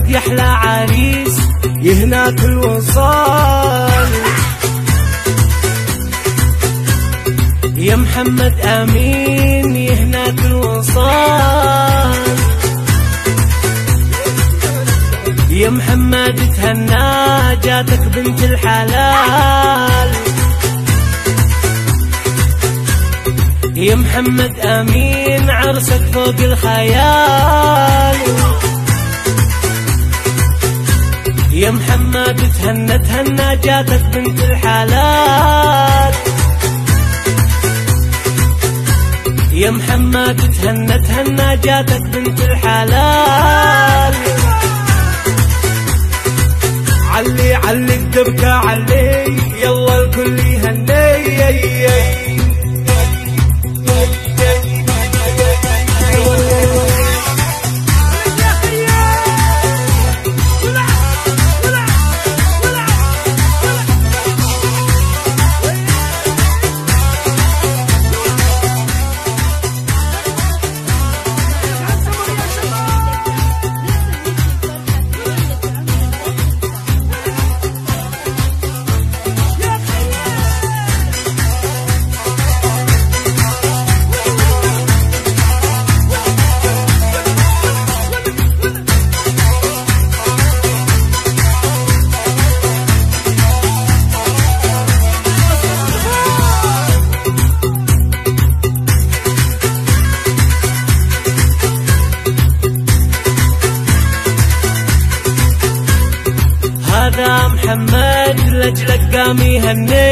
يا احلى عريس يهناك الوصال. يا محمد امين يهناك الوصال. يا محمد تهنى جاتك بنت الحلال. يا محمد امين عرسك فوق الخيال. يا محمد تهنى جاتك بنت الحلال. يا محمد تهنى جاتك بنت الحلال. علي علي الدبكة علي يلا الكل يهني. هذا محمد لجلك قام يهني.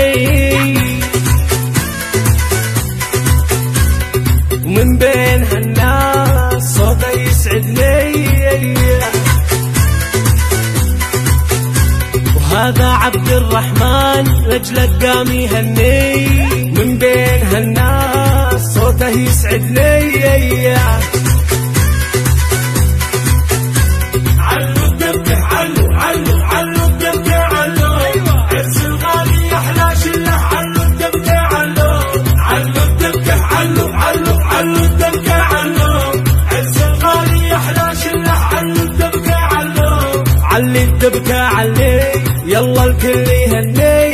ومن بين هالناس صوته يسعدني. وهذا عبد الرحمن لجلك قام يهني. من بين هالناس صوته يسعدني. علي الدبكة علي يلا الكل يهني.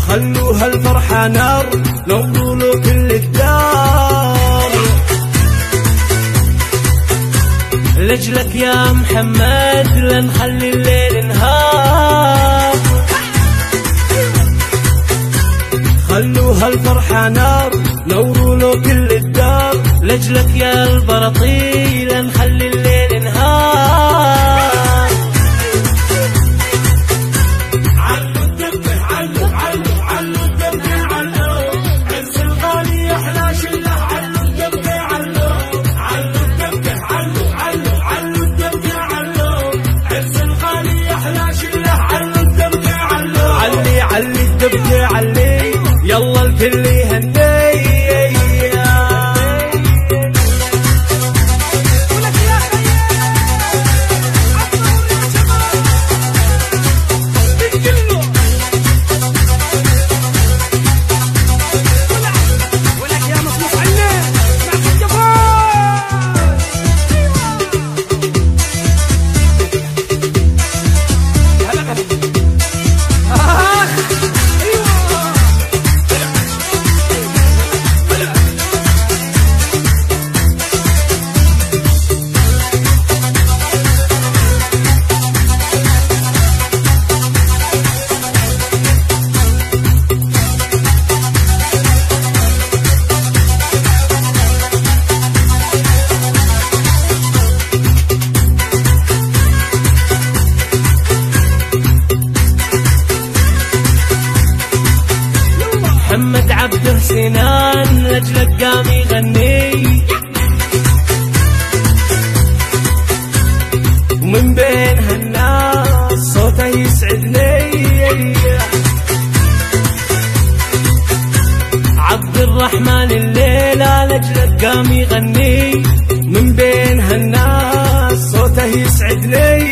خلوها الفرحة نار نقولوا كل الدار. لجلك يا محمد لنخلي الليل نهار. خلوها الفرحة نار نوروا كل الدار. لجلك يا البراطيل لنخلي الليل نهار. علي الدبكة علي يلا الكل يهني. يغني من بين هالناس صوته يسعدني.